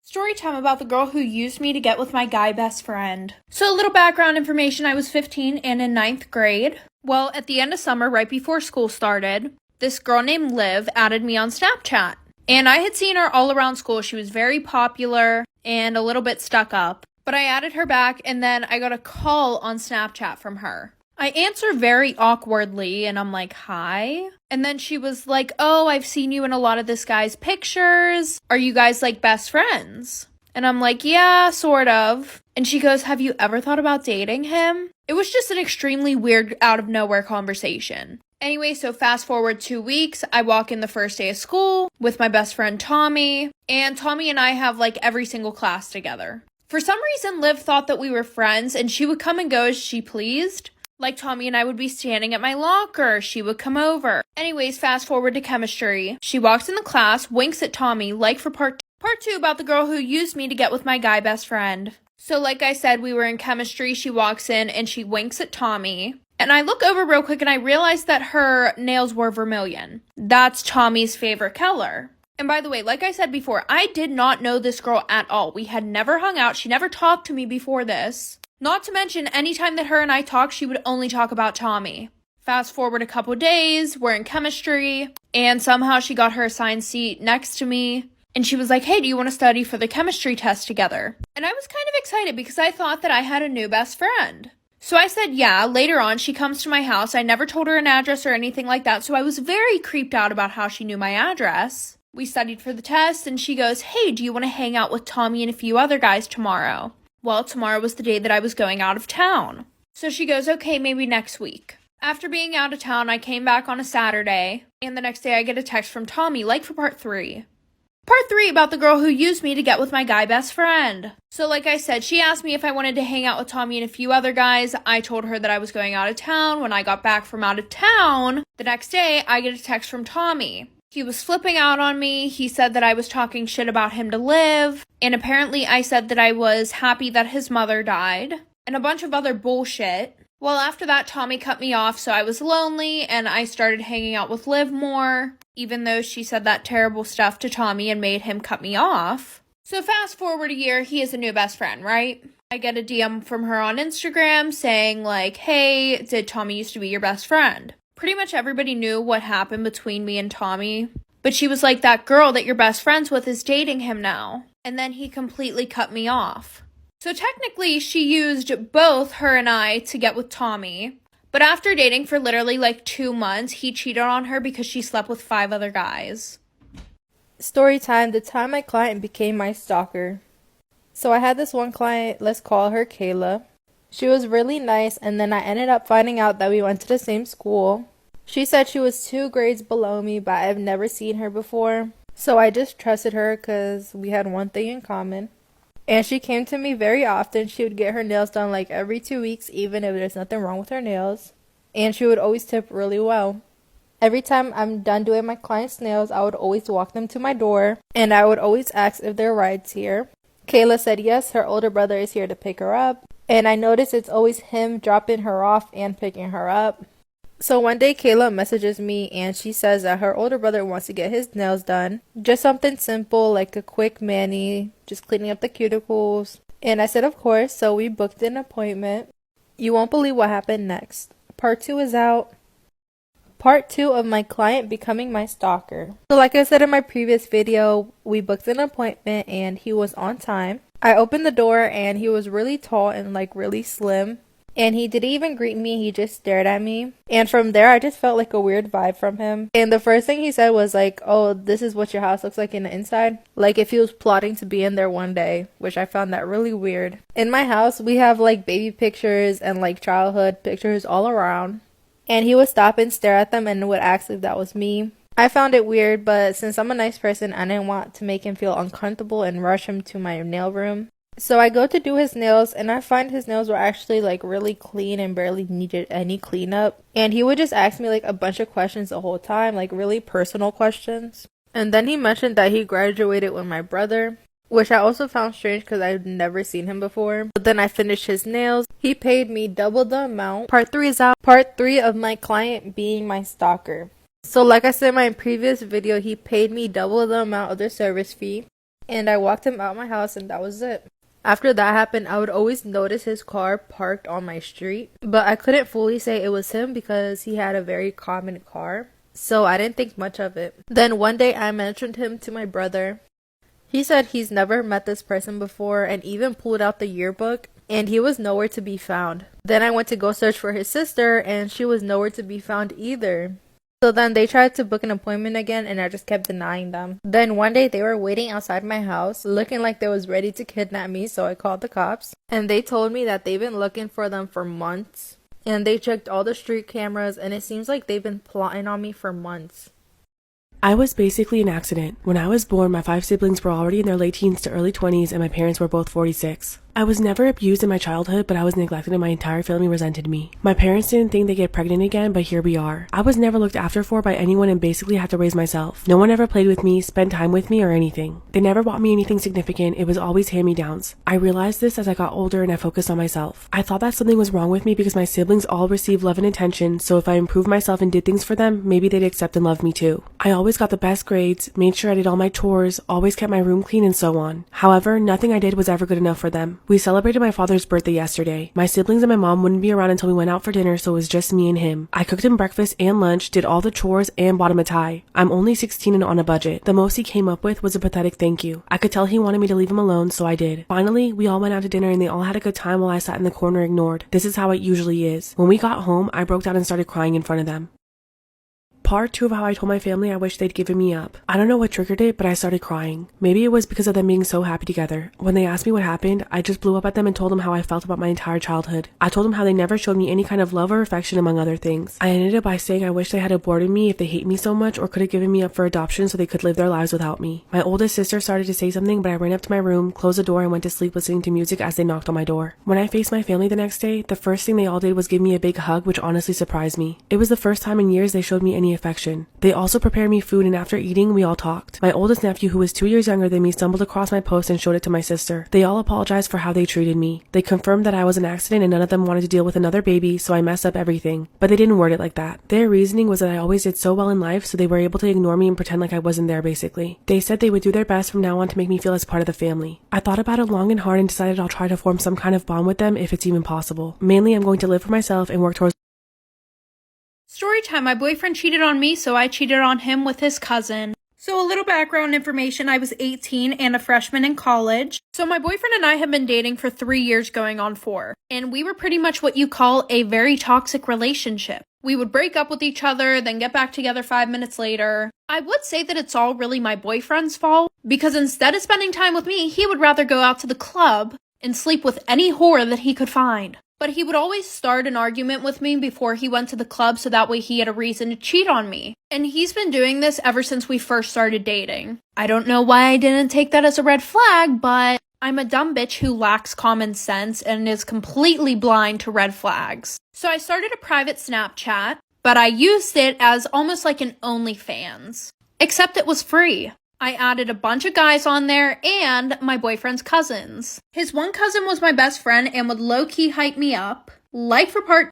Story time about the girl who used me to get with my guy best friend. So a little background information, I was 15 and in 9th grade. Well, at the end of summer, right before school started, this girl named Liv added me on Snapchat. And I had seen her all around school. She was very popular and a little bit stuck up. But I added her back and then I got a call on Snapchat from her. I answer very awkwardly and I'm like, hi. And then she was like, oh, I've seen you in a lot of this guy's pictures. Are you guys like best friends? And I'm like, yeah, sort of. And she goes, have you ever thought about dating him? It was just an extremely weird out of nowhere conversation. Anyway, so fast forward 2 weeks, I walk in the first day of school with my best friend Tommy. And Tommy and I have like every single class together. For some reason, Liv thought that we were friends and she would come and go as she pleased. Like Tommy and I would be standing at my locker. She would come over. Anyways, fast forward to chemistry. She walks in the class, winks at Tommy, like for part two about the girl who used me to get with my guy best friend. So like I said, we were in chemistry. She walks in and she winks at Tommy. And I look over real quick and I realize that her nails were vermilion. That's Tommy's favorite color. And by the way, like I said before, I did not know this girl at all. We had never hung out. She never talked to me before this. Not to mention, anytime that her and I talked, she would only talk about Tommy. Fast forward a couple days, we're in chemistry, and somehow she got her assigned seat next to me, and she was like, hey, do you want to study for the chemistry test together? And I was kind of excited because I thought that I had a new best friend. So I said, yeah. Later on, she comes to my house. I never told her an address or anything like that, so I was very creeped out about how she knew my address. We studied for the test, and she goes, hey, do you want to hang out with Tommy and a few other guys tomorrow? Well, tomorrow was the day that I was going out of town. So she goes, okay, maybe next week. After being out of town, I came back on a Saturday, and the next day I get a text from Tommy, like for part 3. Part 3 about the girl who used me to get with my guy best friend. So like I said, she asked me if I wanted to hang out with Tommy and a few other guys. I told her that I was going out of town. When I got back from out of town, the next day I get a text from Tommy. He was flipping out on me. He said that I was talking shit about him to Liv. And apparently I said that I was happy that his mother died. And a bunch of other bullshit. Well, after that, Tommy cut me off, so I was lonely. And I started hanging out with Liv more. Even though she said that terrible stuff to Tommy and made him cut me off. So fast forward a year, he is a new best friend, right? I get a DM from her on Instagram saying like, hey, did Tommy used to be your best friend? Pretty much everybody knew what happened between me and Tommy. But she was like, that girl that you're best friends with is dating him now. And then he completely cut me off. So technically, she used both her and I to get with Tommy. But after dating for literally like 2 months, he cheated on her because she slept with 5 other guys. Story time, the time my client became my stalker. So I had this one client, let's call her Kayla. She was really nice, and then I ended up finding out that we went to the same school. She said she was 2 grades below me, but I've never seen her before. So I just trusted her because we had one thing in common. And she came to me very often. She would get her nails done like every 2 weeks, even if there's nothing wrong with her nails. And she would always tip really well. Every time I'm done doing my client's nails, I would always walk them to my door. And I would always ask if their ride's here. Kayla said yes, her older brother is here to pick her up. And I noticed it's always him dropping her off and picking her up. So one day Kayla messages me and she says that her older brother wants to get his nails done. Just something simple like a quick mani, just cleaning up the cuticles. And I said of course, so we booked an appointment. You won't believe what happened next. Part 2 is out. Part 2 of my client becoming my stalker. So like I said in my previous video, we booked an appointment and he was on time. I opened the door and he was really tall and like really slim. And he didn't even greet me, he just stared at me. And from there, I just felt like a weird vibe from him. And the first thing he said was like, oh, this is what your house looks like in the inside. Like if he was plotting to be in there one day, which I found that really weird. In my house, we have like baby pictures and like childhood pictures all around. And he would stop and stare at them and would ask if that was me. I found it weird, but since I'm a nice person, I didn't want to make him feel uncomfortable and rush him to my nail room. So I go to do his nails and I find his nails were actually like really clean and barely needed any cleanup. And he would just ask me like a bunch of questions the whole time, like really personal questions. And then he mentioned that he graduated with my brother, which I also found strange because I've never seen him before. But then I finished his nails. He paid me double the amount. Part 3 is out. Part 3 of my client being my stalker. So like I said in my previous video, he paid me double the amount of the service fee. and I walked him out my house, and that was it. After that happened, I would always notice his car parked on my street, but I couldn't fully say it was him because he had a very common car, so I didn't think much of it. Then one day I mentioned him to my brother. He said he's never met this person before and even pulled out the yearbook, and he was nowhere to be found. Then I went to go search for his sister, and she was nowhere to be found either. So then they tried to book an appointment again, and I just kept denying them. Then one day they were waiting outside my house, looking like they was ready to kidnap me, so I called the cops. And they told me that they've been looking for them for months. And they checked all the street cameras, and it seems like they've been plotting on me for months. I was basically an accident. When I was born, my 5 siblings were already in their late teens to early 20s, and my parents were both 46. I was never abused in my childhood, but I was neglected and my entire family resented me. My parents didn't think they'd get pregnant again, but here we are. I was never looked after for by anyone and basically had to raise myself. No one ever played with me, spent time with me, or anything. They never bought me anything significant, it was always hand-me-downs. I realized this as I got older and I focused on myself. I thought that something was wrong with me because my siblings all received love and attention, so if I improved myself and did things for them, maybe they'd accept and love me too. I always got the best grades, made sure I did all my chores, always kept my room clean, and so on. However, nothing I did was ever good enough for them. We celebrated my father's birthday yesterday. My siblings and my mom wouldn't be around until we went out for dinner, so it was just me and him. I cooked him breakfast and lunch, did all the chores, and bought him a tie. I'm only 16 and on a budget. The most he came up with was a pathetic thank you. I could tell he wanted me to leave him alone, so I did. Finally, we all went out to dinner and they all had a good time while I sat in the corner ignored. This is how it usually is. When we got home, I broke down and started crying in front of them. Part 2 of how I told my family I wish they'd given me up. I don't know what triggered it, but I started crying. Maybe it was because of them being so happy together. When they asked me what happened, I just blew up at them and told them how I felt about my entire childhood. I told them how they never showed me any kind of love or affection, among other things. I ended it by saying I wish they had aborted me if they hate me so much, or could have given me up for adoption so they could live their lives without me. My oldest sister started to say something, but I ran up to my room, closed the door, and went to sleep listening to music as they knocked on my door. When I faced my family the next day, the first thing they all did was give me a big hug, which honestly surprised me. It was the first time in years they showed me any affection. They also prepared me food, and after eating, we all talked. My oldest nephew, who was 2 years younger than me, stumbled across my post and showed it to my sister. They all apologized for how they treated me. They confirmed that I was an accident and none of them wanted to deal with another baby, so I messed up everything. But they didn't word it like that. Their reasoning was that I always did so well in life, so they were able to ignore me and pretend like I wasn't there, basically. They said they would do their best from now on to make me feel as part of the family. I thought about it long and hard and decided I'll try to form some kind of bond with them if it's even possible. Mainly, I'm going to live for myself and work towards Storytime, my boyfriend cheated on me, so I cheated on him with his cousin. So a little background information, I was 18 and a freshman in college. So my boyfriend and I have been dating for 3 years going on 4. And we were pretty much what you call a very toxic relationship. We would break up with each other, then get back together 5 minutes later. I would say that it's all really my boyfriend's fault, because instead of spending time with me, he would rather go out to the club and sleep with any whore that he could find. But he would always start an argument with me before he went to the club so that way he had a reason to cheat on me. And he's been doing this ever since we first started dating. I don't know why I didn't take that as a red flag, but I'm a dumb bitch who lacks common sense and is completely blind to red flags. So I started a private Snapchat, but I used it as almost like an OnlyFans. Except it was free. I added a bunch of guys on there and my boyfriend's cousins. His one cousin was my best friend and would low-key hype me up. Like for part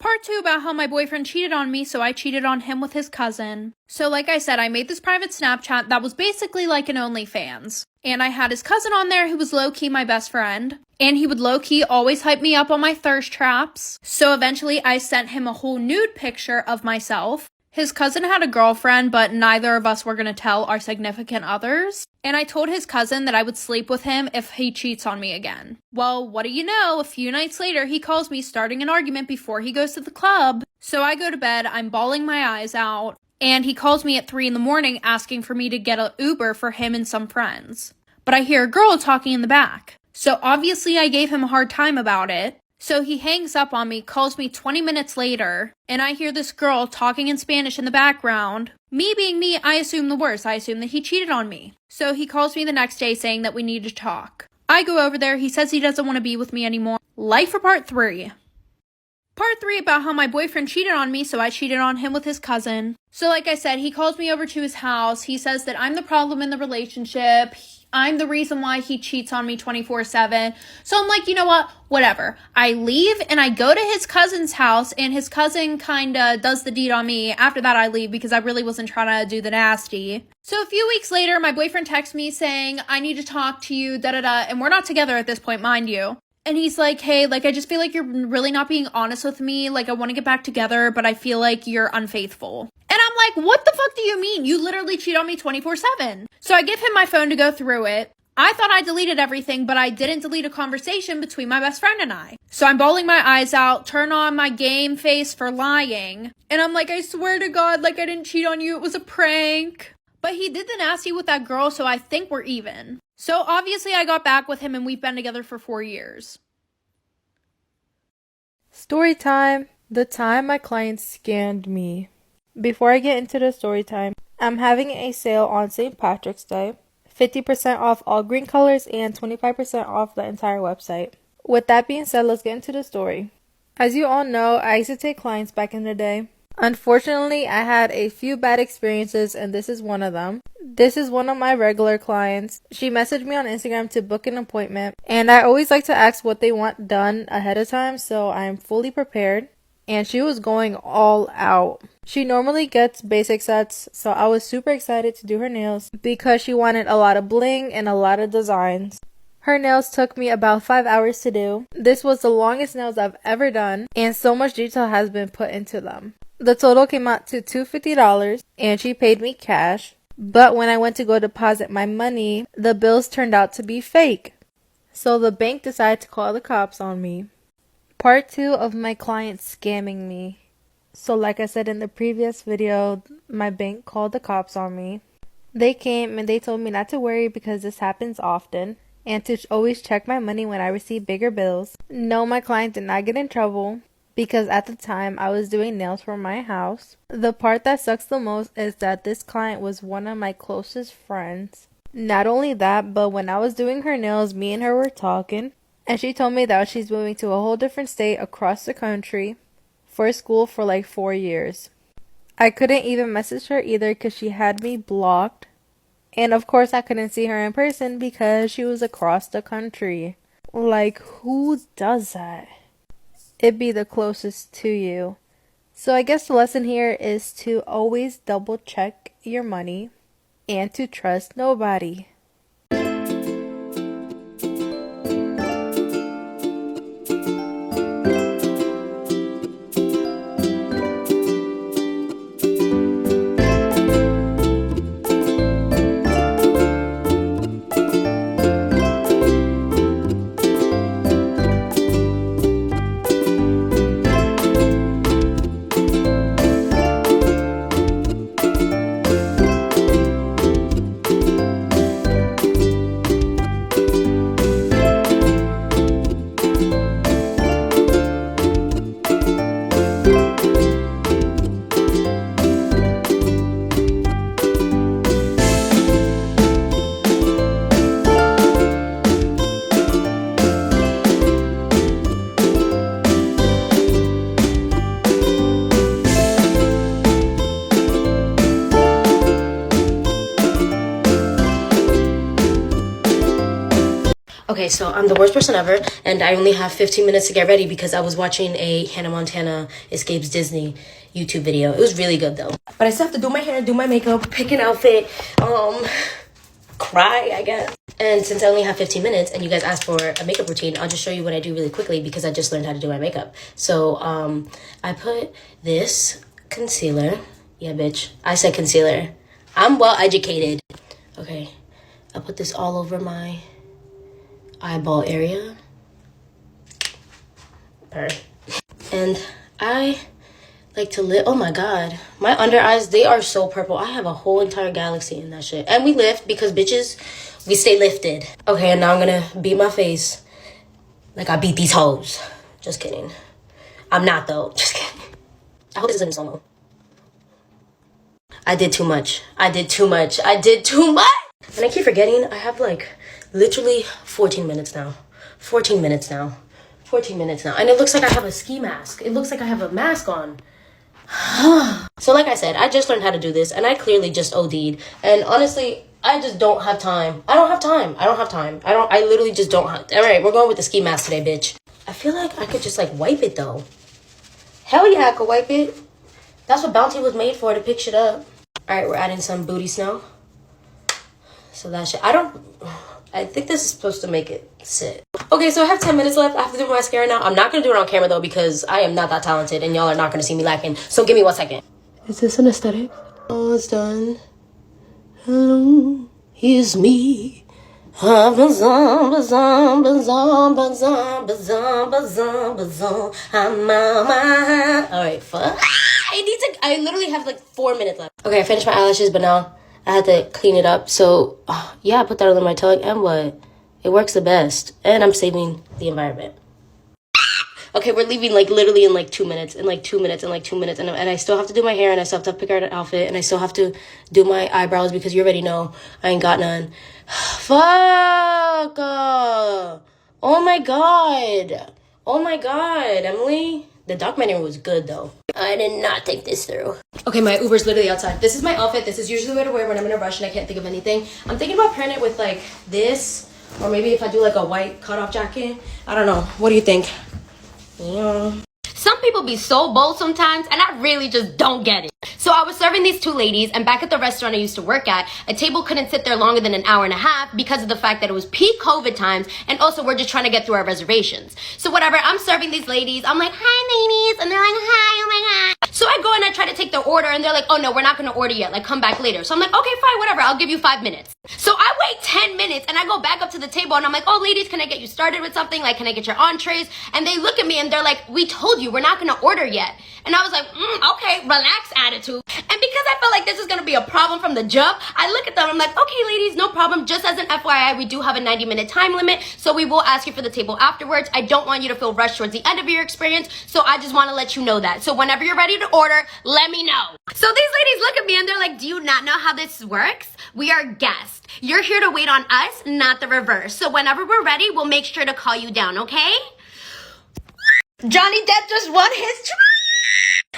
2 about how my boyfriend cheated on me, so I cheated on him with his cousin. So like I said, I made this private Snapchat that was basically like an OnlyFans. And I had his cousin on there who was low-key my best friend. And he would low-key always hype me up on my thirst traps. So eventually I sent him a whole nude picture of myself. His cousin had a girlfriend, but neither of us were going to tell our significant others. And I told his cousin that I would sleep with him if he cheats on me again. Well, what do you know? A few nights later, he calls me starting an argument before he goes to the club. So I go to bed, I'm bawling my eyes out. And he calls me at 3 in the morning asking for me to get an Uber for him and some friends. But I hear a girl talking in the back. So obviously I gave him a hard time about it. So he hangs up on me, calls me 20 minutes later, and I hear this girl talking in Spanish in the background. Me being me, I assume the worst. I assume that he cheated on me. So he calls me the next day saying that we need to talk. I go over there, he says he doesn't want to be with me anymore. Life for part 3. Part 3 about how my boyfriend cheated on me, so I cheated on him with his cousin. So like I said, he calls me over to his house. He says that I'm the problem in the relationship. I'm the reason why he cheats on me 24/7. So I'm like, you know what? Whatever. I leave and I go to his cousin's house, and his cousin kind of does the deed on me. After that, I leave because I really wasn't trying to do the nasty. So a few weeks later, my boyfriend texts me saying, I need to talk to you, da-da-da. And we're not together at this point, mind you. And he's like, hey, like, I just feel like you're really not being honest with me. Like, I want to get back together, but I feel like you're unfaithful. And I'm like, what the fuck do you mean? You literally cheat on me 24/7. So I give him my phone to go through it. I thought I deleted everything, but I didn't delete a conversation between my best friend and I. So I'm bawling my eyes out, turn on my game face for lying. And I'm like, I swear to God, like, I didn't cheat on you. It was a prank. But he did the nasty with that girl, so I think we're even. So obviously I got back with him and we've been together for 4 years. Story time. The time my client scammed me. Before I get into the story time, I'm having a sale on St. Patrick's Day. 50% off all green colors and 25% off the entire website. With that being said, let's get into the story. As you all know, I used to take clients back in the day. Unfortunately, I had a few bad experiences, and this is one of them. This is one of my regular clients. She messaged me on Instagram to book an appointment, and I always like to ask what they want done ahead of time, so I'm fully prepared. And she was going all out. She normally gets basic sets, so I was super excited to do her nails because she wanted a lot of bling and a lot of designs. Her nails took me about 5 hours to do. This was the longest nails I've ever done, and so much detail has been put into them. The total came out to $250, and she paid me cash. But when I went to go deposit my money, the bills turned out to be fake. So the bank decided to call the cops on me. Part 2 of my client scamming me. So like I said in the previous video, my bank called the cops on me. They came and they told me not to worry because this happens often, and to always check my money when I receive bigger bills. No, my client did not get in trouble because at the time I was doing nails for my house. The part that sucks the most is that this client was one of my closest friends. Not only that, but when I was doing her nails, me and her were talking. And she told me that she's moving to a whole different state across the country for school for like 4 years. I couldn't even message her either because she had me blocked. And of course I couldn't see her in person because she was across the country. Like, who does that? It'd be the closest to you. So I guess the lesson here is to always double check your money and to trust nobody. Okay, so I'm the worst person ever, and I only have 15 minutes to get ready because I was watching a Hannah Montana Escapes Disney YouTube video. It was really good, though. But I still have to do my hair, do my makeup, pick an outfit, cry, I guess. And since I only have 15 minutes and you guys asked for a makeup routine, I'll just show you what I do really quickly because I just learned how to do my makeup. So, I put this concealer. Yeah, bitch. I said concealer. I'm well educated. Okay. I'll put this all over my eyeball area. And I like to lift. Oh my god, my under eyes, they are so purple. I have a whole entire galaxy in that shit. And we lift because bitches, we stay lifted. Okay, and now I'm gonna beat my face like I beat these hoes. Just kidding. I'm not though. Just kidding. I hope this isn't slow-mo. I did too much. I did too much. I did too much. And I keep forgetting I have like literally 14 minutes now. 14 minutes now. 14 minutes now. And it looks like I have a ski mask. It looks like I have a mask on. So like I said, I just learned how to do this and I clearly just OD'd. And honestly, I just don't have time. I literally just don't have. All right, we're going with the ski mask today, bitch. I feel like I could just like wipe it though. Hell yeah, I could wipe it. That's what Bounty was made for, to pick shit up. All right, we're adding some booty snow. So that shit, I think this is supposed to make it sit. Okay, so I have 10 minutes left. I have to do my mascara now. I'm not gonna do it on camera though because I am not that talented and y'all are not gonna see me lacking. So give me 1 second. Is this an aesthetic? Oh, it's done. Hello, it's me. I'm on my. Alright, fuck. I literally have like 4 minutes left. Okay, I finished my eyelashes, but now I had to clean it up. So, yeah, I put that under my tongue, and what? It works the best. And I'm saving the environment. Okay, we're leaving like literally in like 2 minutes, and I still have to do my hair, and I still have to pick out an outfit, and I still have to do my eyebrows because you already know I ain't got none. Fuck! Oh my god, Emily. The documentary was good though. I did not think this through. Okay, my Uber's literally outside. This is my outfit. This is usually what I wear when I'm in a rush and I can't think of anything. I'm thinking about pairing it with like this, or maybe if I do like a white cutoff jacket. I don't know. What do you think? Yeah. Some people be so bold sometimes, and I really just don't get it. So I was serving these two ladies, and back at the restaurant I used to work at, a table couldn't sit there longer than an hour and a half because of the fact that it was peak COVID times, and also we're just trying to get through our reservations. So whatever, I'm serving these ladies, I'm like, hi ladies, and they're like, hi, oh my god. So I go and I try to take their order, and they're like, oh no, we're not gonna order yet, like come back later. So I'm like, okay, fine, whatever, I'll give you 5 minutes. So I wait 10 minutes, and I go back up to the table, and I'm like, oh ladies, can I get you started with something? Like, can I get your entrees? And they look at me, and they're like, we told you, we're not gonna order yet. And I was like, okay, relax attitude. And because I felt like this is gonna be a problem from the jump, I look at them, I'm like, okay ladies, no problem. Just as an FYI, we do have a 90-minute time limit, so we will ask you for the table afterwards. I don't want you to feel rushed towards the end of your experience, so I just wanna let you know that. So whenever you're ready to order, let me know. So these ladies look at me and they're like, do you not know how this works? We are guests. You're here to wait on us, not the reverse. So whenever we're ready, we'll make sure to call you down, okay? Johnny Depp just won his trial.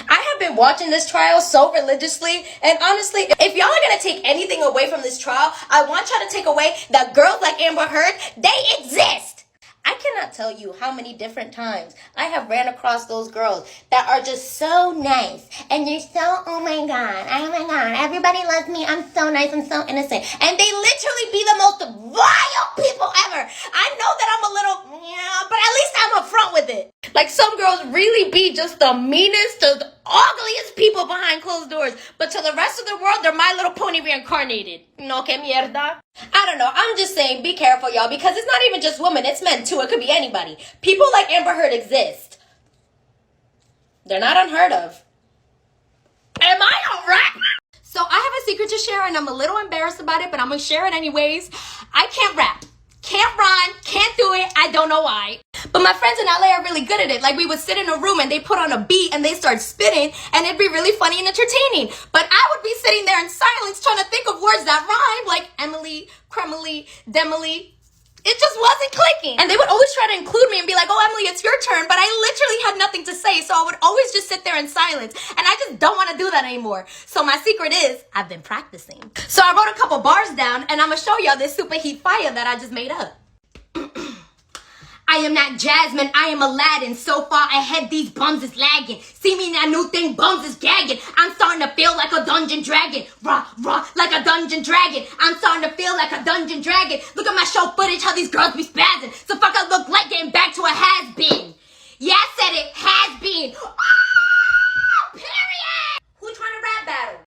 I have been watching this trial so religiously, and honestly, if y'all are gonna take anything away from this trial, I want y'all to take away that girls like Amber Heard, they exist. I cannot tell you how many different times I have ran across those girls that are just so nice, and you're so, oh my god, everybody loves me, I'm so nice, I'm so innocent, and they literally be the most vile people ever. I know that I'm a little, but at least I'm upfront with it. Like, some girls really be just the meanest, the ugliest people behind closed doors, but to the rest of the world, they're My Little Pony reincarnated. No que mierda. I don't know, I'm just saying, be careful, y'all, because it's not even just women, it's men too, it could be anybody. People like Amber Heard exist. They're not unheard of. Am I alright? So I have a secret to share, and I'm a little embarrassed about it, but I'm gonna share it anyways. I can't rap. Can't rhyme, can't do it, I don't know why. But my friends in LA are really good at it. Like, we would sit in a room and they put on a beat and they start spitting, and it'd be really funny and entertaining. But I would be sitting there in silence trying to think of words that rhyme, like Emily, Cremily, Demily. It just wasn't clicking. And they would always try to include me and be like, oh, Emily, it's your turn. But I literally had nothing to say, so I would always just sit there in silence. And I just don't want to do that anymore. So my secret is, I've been practicing. So I wrote a couple bars down, and I'm going to show y'all this super heat fire that I just made up. I am not Jasmine, I am Aladdin. So far ahead, these bums is lagging. See me in that new thing, bums is gagging. I'm starting to feel like a dungeon dragon. Rah, rah, like a dungeon dragon. I'm starting to feel like a dungeon dragon. Look at my show footage, how these girls be spazzing. So fuck, I look like getting back to a has-been. Yeah, I said it, has-been. Oh, period! Who trying to rap battle?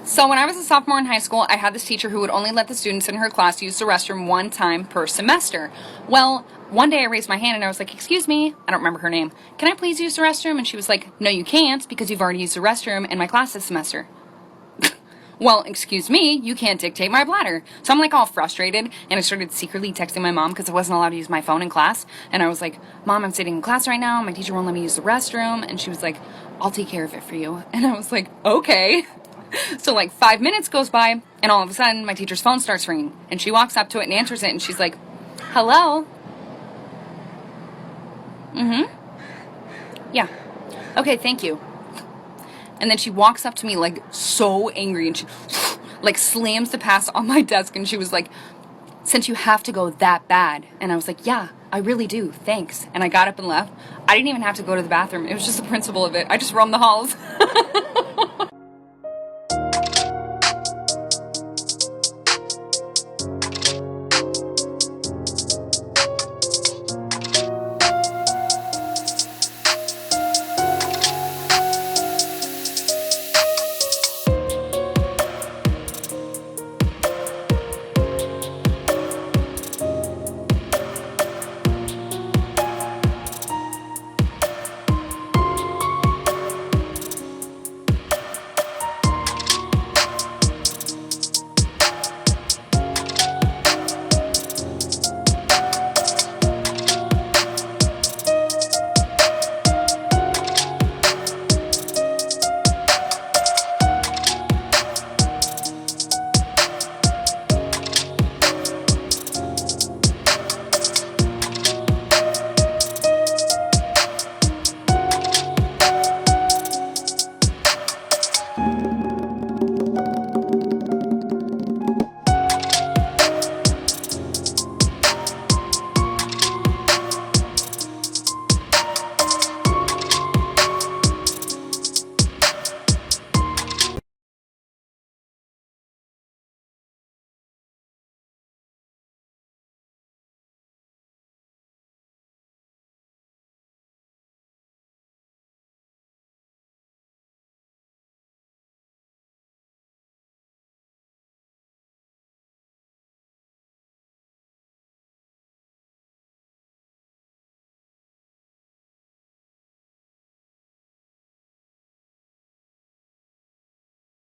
So when I was a sophomore in high school, I had this teacher who would only let the students in her class use the restroom one time per semester. Well, one day I raised my hand and I was like, excuse me, I don't remember her name, can I please use the restroom? And she was like, no you can't, because you've already used the restroom in my class this semester. Well, excuse me, you can't dictate my bladder. So I'm like all frustrated, and I started secretly texting my mom because I wasn't allowed to use my phone in class. And I was like, Mom, I'm sitting in class right now, my teacher won't let me use the restroom. And she was like, I'll take care of it for you. And I was like, okay. So like 5 minutes goes by, and all of a sudden my teacher's phone starts ringing, and she walks up to it and answers it, and she's like, hello? Yeah. Okay, thank you. And then she walks up to me like so angry, and she like slams the pass on my desk, and she was like, since you have to go that bad. And I was like, yeah, I really do, thanks. And I got up and left. I didn't even have to go to the bathroom. It was just the principle of it. I just roamed the halls.